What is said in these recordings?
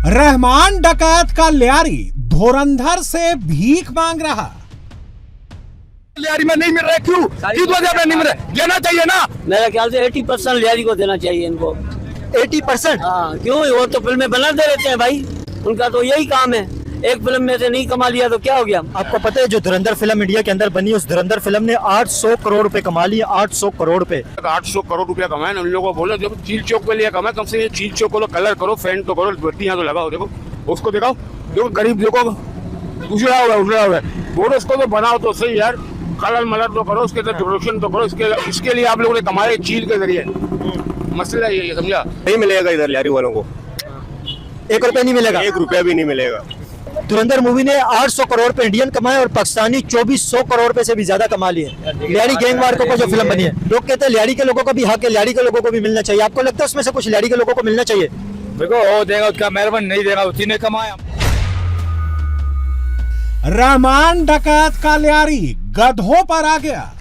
रहमान डकैत का लियारी धुरंधर से भीख मांग रहा। लियारी में नहीं मिल रहा है, क्यों वजह नहीं मिल रहा? देना चाहिए ना। मेरे ख्याल से 80% लियारी को देना चाहिए इनको। 80%? हाँ, क्यों? वो तो फिल्में बनाते रहते हैं भाई, उनका तो यही काम है। एक फिल्म में से नहीं कमा लिया तो क्या हो गया? आपको पता है जो धुरंधर फिल्म इंडिया के अंदर बनी, उस धुरंधर फिल्म ने 800 करोड़ रुपए कमा लिए। 800 करोड़ रुपए, 800 करोड़ रुपया कमाए। उन लोगों को बोलो जब चील चौक के लिए कमाए, कम से चील चौक को कलर करो, फेंट तो करो, बत्तियां तो लगाओ। देखो उसको दिखाओ, देखो गरीब देखो उजड़ा हुआ है, बोलो उसको तो बनाओ तो सही यार, कलर मलर तो करो, उसके तो डेकोरेशन तो करो। इसके लिए आप लोगों ने कमाए चील के जरिए। मसला ये समझा? नहीं मिलेगा इधर लियारी वालों को 1 रुपया नहीं मिलेगा, 1 रुपया भी नहीं मिलेगा। धुरंधर मूवी ने 800 करोड़ पे इंडियन कमाए और पाकिस्तानी 2400 करोड़ रुपए से भी ज्यादा कमा लिए। लियारी गैंगवार को जो फिल्म बनी है, लोग कहते हैं लियारी के लोगों को भी हक है, लियारी के लोगों को भी मिलना चाहिए। आपको लगता है उसमें से कुछ लियारी के लोगों को मिलना चाहिए? देखो वो देगा उसका मेहरबान, नहीं देगा उसी ने कमाया। रहमान डकैत का लियारी गधों पर आ गया।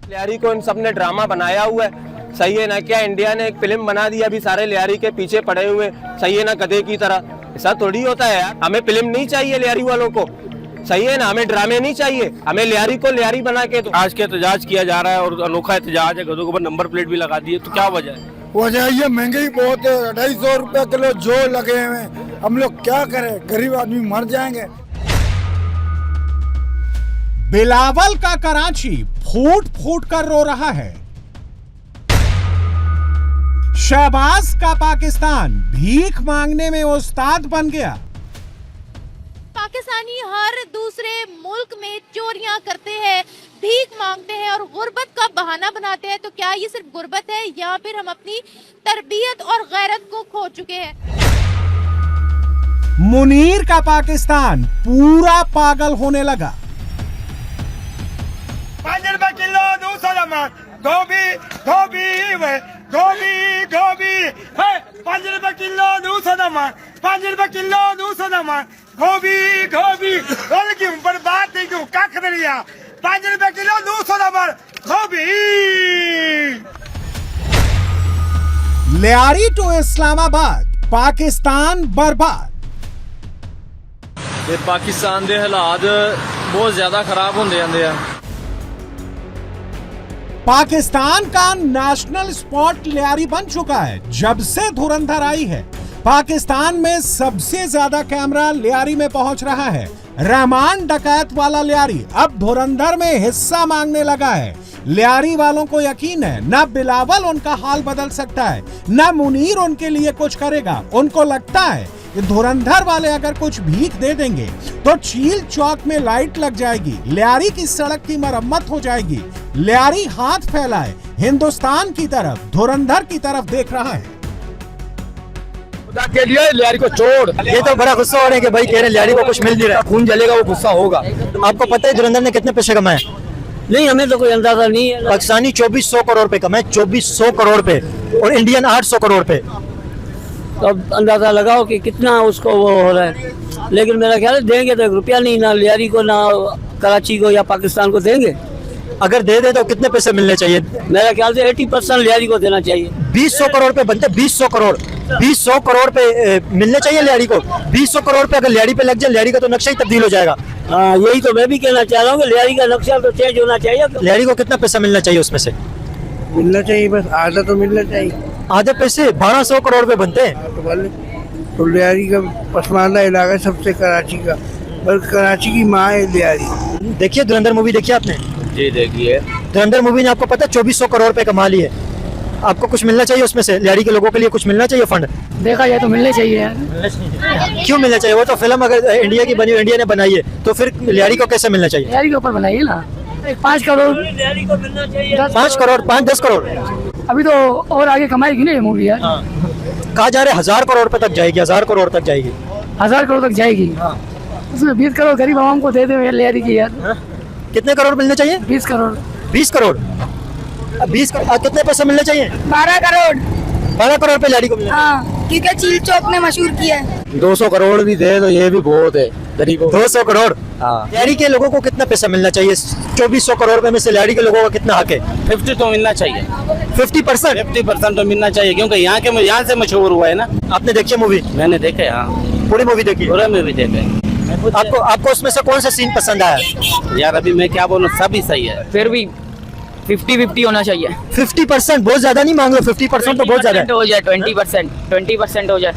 लियारी को इन सब ने ड्रामा बनाया हुआ है, सही है ना? क्या इंडिया ने एक फिल्म बना दी, अभी सारे लियारी के पीछे पड़े हुए, सही है ना? गधे की तरह ऐसा थोड़ी होता है यार। हमें फिल्म नहीं चाहिए लियारी वालों को, सही है ना? हमें ड्रामे नहीं चाहिए, हमें लियारी को लियारी बना के। तो आज के एहतजाज किया जा रहा है और अनोखा एहतजाज है, गधों के ऊपर नंबर प्लेट भी लगा दी है, तो क्या वजह है? वजह ये महंगाई बहुत है, 250 रुपए किलो जो लगे हुए, हम लोग क्या करें? गरीब आदमी मर जाएंगे। बिलावल का कराची फूट फूट कर रो रहा है। शहबाज का पाकिस्तान भीख मांगने में उस्ताद बन गया। पाकिस्तानी हर दूसरे मुल्क में चोरियां करते हैं, भीख मांगते हैं और गुर्बत का बहाना बनाते हैं। तो क्या ये सिर्फ गुर्बत है या फिर हम अपनी तरबियत और गैरत को खो चुके हैं? मुनीर का पाकिस्तान पूरा पागल होने लगा। 5 रुपए किलो दूसरा गोभी गोभी गोभी गोभी 5 रुपए किलो दूसरा 5 रुपए किलो दूसरा गोभी गोभी क्यों बर्बाद नहीं क्यों का खरीदिया? 5 रुपए किलो दूसरा गोभी। लियारी टू इस्लामाबाद, पाकिस्तान बर्बाद। ਤੇ ਪਾਕਿਸਤਾਨ ਦੇ ਹਾਲਾਤ ਬਹੁਤ ਜ਼ਿਆਦਾ ਖਰਾਬ ਹੁੰਦੇ ਜਾਂਦੇ ਆ। पाकिस्तान का नेशनल स्पॉट लियारी बन चुका है। जब से धुरंधर आई है, पाकिस्तान में सबसे ज्यादा कैमरा लियारी में पहुंच रहा है। रहमान डकैत वाला लियारी अब धुरंधर में हिस्सा मांगने लगा है। लियारी वालों को यकीन है न बिलावल उनका हाल बदल सकता है, न मुनीर उनके लिए कुछ करेगा। उनको लगता है कि धुरंधर वाले अगर कुछ भीख दे देंगे तो चील चौक में लाइट लग जाएगी, लियारी की सड़क की मरम्मत हो जाएगी। लियारी हाथ फैलाए हिंदुस्तान की तरफ, धुरंधर की तरफ देख रहा है। के लिए लियारी को छोड़। ये तो बड़ा गुस्सा हो रहे हैं कि भाई कह रहे लियारी को कुछ मिल नहीं रहा। खून जलेगा, वो गुस्सा होगा। आपको पता है धुरंधर ने कितने पैसे कमाए? नहीं, हमें तो कोई अंदाजा नहीं है। पाकिस्तानी 2400 करोड़ रुपए कमाए, 2400 करोड़ रुपए, और इंडियन 800 करोड़ रुपए। तो अब अंदाजा लगाओ कि कितना उसको वो हो रहा है। लेकिन मेरा ख्याल है देंगे तो 1 रुपया नहीं, ना लियारी को ना कराची को या पाकिस्तान को देंगे। अगर दे दे तो कितने पैसे मिलने चाहिए? मेरा ख्याल से 80% लियारी को देना चाहिए। 200 करोड़ पे बनते, 200 करोड़, 200 करोड़ पे मिलने चाहिए लियारी को। 200 करोड़ पे अगर लियारी पे लग जाए, लियारी का तो नक्शा ही तब्दील हो जाएगा। हाँ, यही तो मैं भी कहना चाह रहा हूँ कि लियारी का नक्शा तो चेंज होना चाहिए। लियारी को कितना पैसा मिलना चाहिए? उसमें से मिलना चाहिए, बस आधा तो मिलना चाहिए। आधे पैसे 1200 करोड़ पे बनते हैं। तो लियारी का पसमानदा इलाका सबसे कराची का, और कराची की माँ है लियारी। देखिए धुरंधर मूवी देखी आपने? जी देखिए। धुरंधर मूवी ने आपको पता 2400 करोड़ रुपए कमा लिए। आपको कुछ मिलना चाहिए उसमें से? लियारी के लोगों के लिए कुछ मिलना चाहिए फंड? देखा जाए तो मिलने चाहिए यार। क्यों मिलना चाहिए? वो तो फिल्म अगर इंडिया की बनी, इंडिया ने बनाई है, तो फिर लियारी को कैसे मिलना चाहिए? लियारी के ऊपर बनाइए ना। 5 करोड़ लियारी को मिलना चाहिए। 5 करोड़, 5-10 करोड़ अभी तो और आगे कमाएगी ना ये मूवी यार। कहा जा रहा है 1000 करोड़ रुपए तक जाएगी, 1000 करोड़ तक जाएगी। 1000 करोड़ तक जाएगी। उसमें 20 करोड़ गरीब आवाम को दे दे लियारी की यार। कितने करोड़ मिलने चाहिए? 20 करोड़। 20 करोड़? 20 करोड़ कितने पैसे मिलने चाहिए? 12 करोड़। 12 करोड़ रुपए लियारी को मिलना। हाँ। क्योंकि चील चौक ने मशहूर किया है। 200 करोड़ भी दे तो ये भी बहुत है गरीबों 200 करोड़। हाँ लियारी के लोगों को कितना पैसा मिलना चाहिए? 2400 करोड़ रुपए में से लियारी के लोगों का कितना हक है? 50 तो मिलना चाहिए, 50%। 50% तो मिलना चाहिए, क्योंकि यहाँ से मशहूर हुआ है ना। आपने देखी मूवी? मैंने देखे, हाँ पूरी मूवी देखी? पूरा में भी देखे। आपको उसमें से कौन सा सीन पसंद आया? यार अभी मैं क्या बोलूँ, सब ही सही है। फिर भी 50-50 होना चाहिए। 50% बहुत ज्यादा नहीं मांग लो, 50% तो बहुत ज्यादा है। हो जाए 20% हो जाए।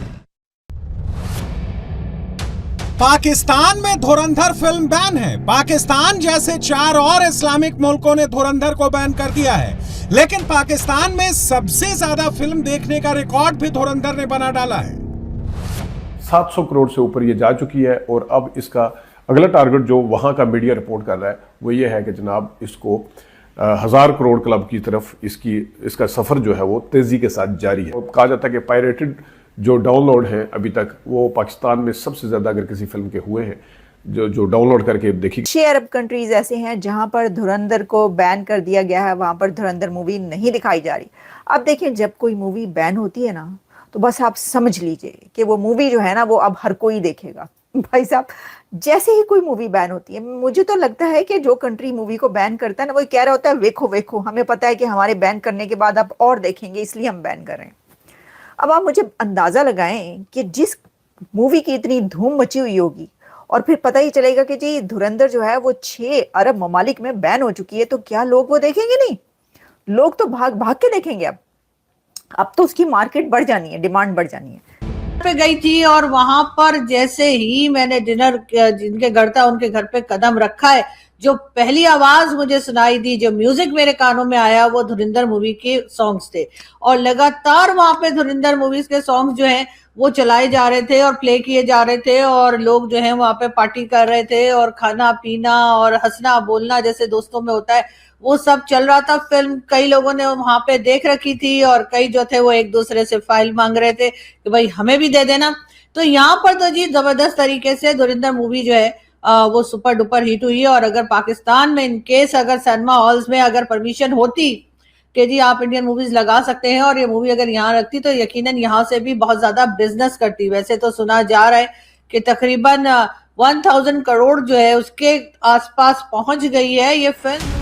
पाकिस्तान में धुरंधर फिल्म बैन है। पाकिस्तान जैसे 4 और इस्लामिक मुल्कों ने धुरंधर को बैन कर दिया है, लेकिन पाकिस्तान में सबसे ज्यादा फिल्म देखने का रिकॉर्ड भी धुरंधर ने बना डाला है। 700 करोड़ से ऊपर ये जा चुकी है और अब इसका अगला टारगेट जो वहाँ का मीडिया रिपोर्ट कर रहा है वो ये है कि जनाब इसको 1000 करोड़ क्लब की तरफ इसका सफ़र जो है वो तेज़ी के साथ जारी है। कहा जाता है कि पायरेटेड जो डाउनलोड हैं अभी तक वो पाकिस्तान में सबसे ज़्यादा अगर किसी फिल्म के हुए हैं जो डाउनलोड करके देखी। 6 अरब कंट्रीज ऐसे हैं जहां पर धुरंधर को बैन कर दिया गया है, वहां पर धुरंधर मूवी नहीं दिखाई जा रही। अब देखिए, जब कोई मूवी बैन होती है ना, तो बस आप समझ लीजिए कि वो मूवी जो है ना वो अब हर कोई देखेगा। भाई साहब, जैसे ही कोई मूवी बैन होती है, मुझे तो लगता है कि जो कंट्री मूवी को बैन करता है ना, वो कह रहा होता है वेखो वेखो, हमें पता है कि हमारे बैन करने के बाद आप और देखेंगे, इसलिए हम बैन कर रहे हैं। अब आप मुझे अंदाजा लगाएं कि जिस मूवी की इतनी धूम मची हुई होगी और फिर पता ही चलेगा कि जी धुरंधर जो है वो 6 अरब ममालिक में बैन हो चुकी है, तो क्या लोग वो देखेंगे? नहीं, लोग तो भाग भाग के देखेंगे। अब तो उसकी मार्केट बढ़ जानी है, डिमांड बढ़ जानी है। पे गई थी और वहां पर जैसे ही मैंने डिनर जिनके घर था उनके घर पे कदम रखा है, जो पहली आवाज मुझे सुनाई दी, जो म्यूजिक मेरे कानों में आया, वो धुरंधर मूवी के सॉन्ग्स थे। और लगातार वहां पे धुरंधर मूवीज के सॉन्ग्स जो हैं वो चलाए जा रहे थे और प्ले किए जा रहे थे, और लोग जो हैं वहां पे पार्टी कर रहे थे और खाना पीना और हंसना बोलना जैसे दोस्तों में होता है वो सब चल रहा था। फिल्म कई लोगों ने वहां पे देख रखी थी और कई जो थे वो एक दूसरे से फाइल मांग रहे थे कि भाई हमें भी दे देना। तो यहाँ पर तो जी जबरदस्त तरीके से धुरंधर मूवी जो है वो सुपर डुपर हिट हुई है। और अगर पाकिस्तान में इन केस अगर सिनेमा हॉल्स में अगर परमिशन होती कि जी आप इंडियन मूवीज लगा सकते हैं और ये मूवी अगर यहाँ रखती, तो यकीनन यहाँ से भी बहुत ज्यादा बिजनेस करती। वैसे तो सुना जा रहा है कि तकरीबन 1000 करोड़ जो है उसके आसपास पहुंच गई है ये फिल्म।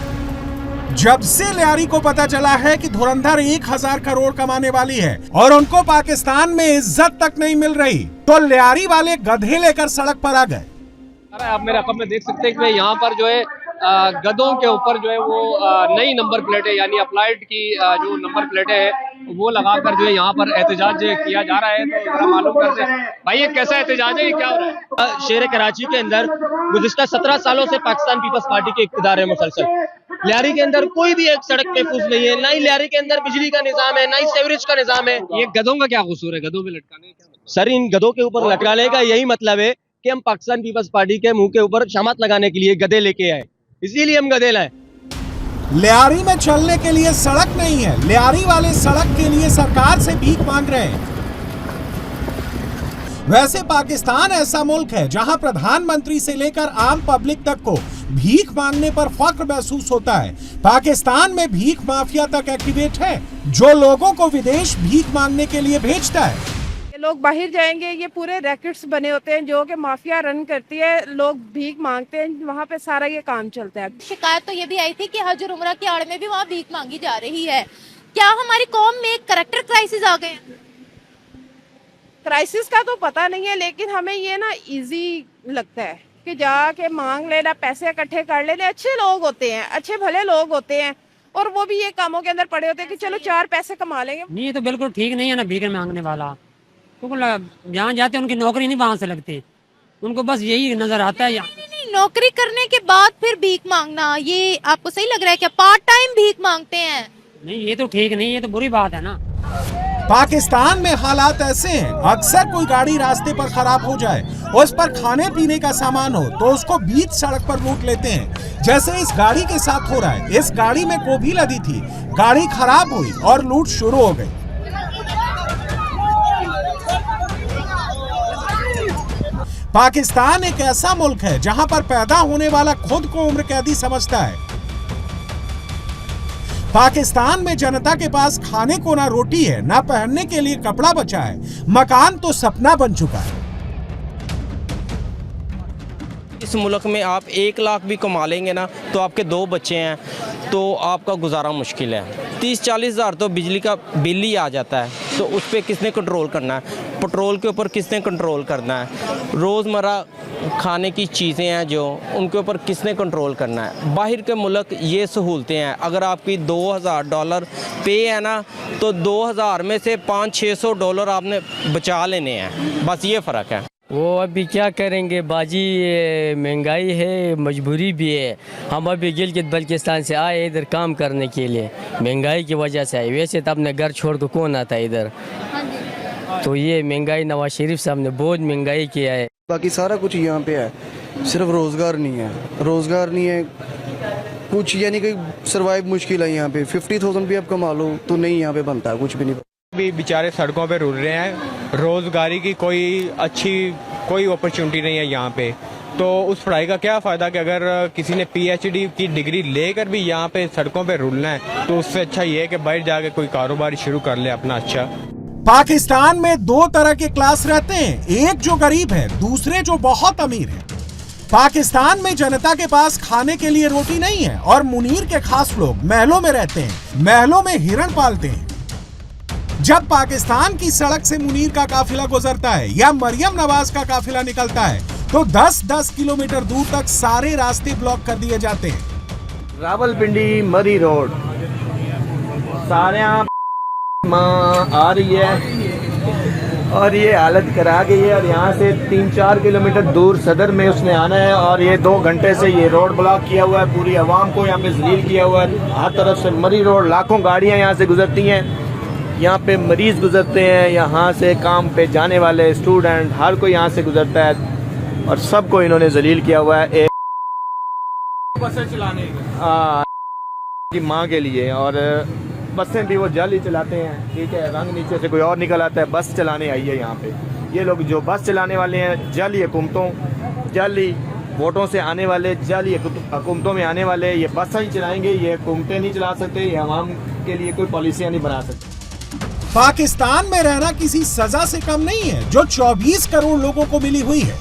जब से लियारी को पता चला है कि धुरंधर 1000 करोड़ कमाने वाली है और उनको पाकिस्तान में इज्जत तक नहीं मिल रही, तो लियारी वाले गधे लेकर सड़क पर आ गए। आप मेरे रकम में देख सकते हैं कि यहाँ पर जो है गधों के ऊपर जो है वो नई नंबर प्लेटें यानी अप्लाइड की जो नंबर प्लेटें हैं वो लगाकर जो है यहाँ पर एहतजाज किया जा रहा है। तो जरा मालूम करते हैं भाई ये कैसा एहतजाज है, ये क्या हो रहा है? शहर कराची के अंदर गुज़िश्ता 17 सालों से पाकिस्तान पीपल्स पार्टी के इक़्तिदार है मुसलसल। लियारी के अंदर कोई भी एक सड़क महफूज नहीं है, ना ही लियारी के अंदर बिजली का निजाम है, ना ही सीवरेज का निजाम है। ये गधों का क्या कसूर है? गधों पे लटकाने सर, इन गधों के ऊपर लटकाने का यही मतलब है कि हम पाकिस्तान पीपल्स पार्टी के मुंह के ऊपर शामत लगाने के लिए गधे लेके आए, इसीलिए हम गधे लाए। लियारी में चलने के लिए सड़क नहीं है, लियारी वाले सड़क के लिए सरकार से भीख मांग रहे हैं। वैसे पाकिस्तान ऐसा मुल्क है जहां प्रधानमंत्री से लेकर आम पब्लिक तक को भीख मांगने पर फख्र महसूस होता है। पाकिस्तान में भीख माफिया तक एक्टिवेट है, जो लोगों को विदेश भीख मांगने के लिए भेजता है। लोग बाहर जाएंगे, ये पूरे रैकेट्स बने होते हैं जो कि माफिया रन करती है, लोग भीख मांगते हैं, वहाँ पे सारा ये काम चलता है। शिकायत तो ये भी आई थी कि हज और उम्रा की आड़ में भी वहाँ भीख मांगी जा रही है। क्या हमारी कौम में एक कैरेक्टर क्राइसिस आ गए? क्राइसिस का तो पता नहीं है, लेकिन हमें ये ना इजी लगता है कि जाके मांग लेना, पैसे इकट्ठे कर लेने। अच्छे लोग होते हैं, अच्छे भले लोग होते हैं, और वो भी ये कामों के अंदर पड़े होते हैं कि चलो 4 पैसे कमा लेंगे। नहीं, तो बिल्कुल ठीक नहीं है ना भीख मांगने वाला, क्योंकि जहाँ जाते हैं उनकी नौकरी नहीं वहाँ से लगती, उनको बस यही नजर आता है। नहीं, नौकरी करने के बाद फिर भीख मांगना, ये आपको सही लग रहा है क्या? पार्ट टाइम भीख मांगते हैं? नहीं, ये तो ठीक नहीं, ये तो बुरी बात है ना। पाकिस्तान में हालात ऐसे हैं, अक्सर कोई गाड़ी रास्ते पर खराब हो जाए, उस पर खाने पीने का सामान हो तो उसको बीच सड़क पर लूट लेते हैं, जैसे इस गाड़ी के साथ हो रहा है। इस गाड़ी में गोभी लदी थी, गाड़ी खराब हुई और लूट शुरू हो गई। पाकिस्तान एक ऐसा मुल्क है जहां पर पैदा होने वाला खुद को उम्र कैदी समझता है। पाकिस्तान में जनता के पास खाने को ना रोटी है, ना पहनने के लिए कपड़ा बचा है, मकान तो सपना बन चुका है। इस मुल्क में आप 1 लाख भी कमा लेंगे ना, तो आपके 2 बच्चे हैं तो आपका गुजारा मुश्किल है। 30-40 हज़ार तो बिजली का बिल ही आ जाता है, तो उस पर किसने कंट्रोल करना है? पेट्रोल के ऊपर किसने कंट्रोल करना है? रोज़मर्रा खाने की चीज़ें हैं जो, उनके ऊपर किसने कंट्रोल करना है? बाहर के मुल्क ये सहूलतें हैं, अगर आपकी $2000 पे है ना, तो 2000 में से $500-600 आपने बचा लेने हैं, बस ये फ़र्क है। वो अभी क्या करेंगे बाजी, महंगाई है, मजबूरी भी है। हम अभी गिलगित बल्किस्तान से आए इधर काम करने के लिए, महंगाई की वजह से आए। वैसे तो अपने घर छोड़ के कौन आता है इधर, तो ये महंगाई नवाज शरीफ साहब ने बहुत महंगाई किया है। बाकी सारा कुछ यहाँ पे है, सिर्फ रोज़गार नहीं है, रोज़गार नहीं है कुछ, यानी कि सर्वाइव मुश्किल है यहाँ पे। 50,000 भी आप कमा लो तो नहीं, यहाँ पे बनता है कुछ भी नहीं। भी बेचारे सड़कों पे रुल रहे हैं, रोजगारी की कोई अपॉर्चुनिटी नहीं है यहाँ पे। तो उस पढ़ाई का क्या फ़ायदा कि अगर किसी ने PhD की डिग्री लेकर भी यहाँ पे सड़कों पे रुलना है, तो उससे अच्छा ये है कि बाहर जाके कोई कारोबार शुरू कर ले अपना। अच्छा, पाकिस्तान में 2 तरह के क्लास रहते हैं, एक जो गरीब है, दूसरे जो बहुत अमीर है। पाकिस्तान में जनता के पास खाने के लिए रोटी नहीं है और मुनीर के खास लोग महलों में रहते हैं, महलों में हिरण पालते हैं। जब पाकिस्तान की सड़क से मुनीर का काफिला गुजरता है या मरियम नवाज का काफिला निकलता है, तो 10-10 किलोमीटर दूर तक सारे रास्ते ब्लॉक कर दिए जाते हैं। रावलपिंडी मरी रोड सारे माँ आ रही है और ये हालत करा गई है, और यहाँ से 3-4 किलोमीटर दूर सदर में उसने आना है, और ये 2 घंटे से ये रोड ब्लॉक किया हुआ है। पूरी आवाम को यहाँ पे जलील किया हुआ है। हर तरफ से मरी रोड, लाखों गाड़ियाँ यहाँ से गुजरती हैं, यहाँ पे मरीज गुजरते हैं, यहाँ से काम पे जाने वाले स्टूडेंट, हर कोई यहाँ से गुजरता है, और सबको इन्होंने जलील किया हुआ है बसें चलाने की माँ के लिए। और बसें भी वो जाली चलाते हैं, ठीक है, रंग नीचे से कोई और निकल आता है, बस चलाने आई है यहाँ पे। ये लोग जो बस चलाने वाले हैं, जाली हुकूमतों, जाली वोटों से आने वाले, जाली हुकूमतों में आने वाले, ये बस ही चलाएंगे, ये हुकूमतें नहीं चला सकते, ये आवाम के लिए कोई पॉलिसियाँ नहीं बना सकते। पाकिस्तान में रहना किसी सजा से कम नहीं है जो 24 करोड़ लोगों को मिली हुई है।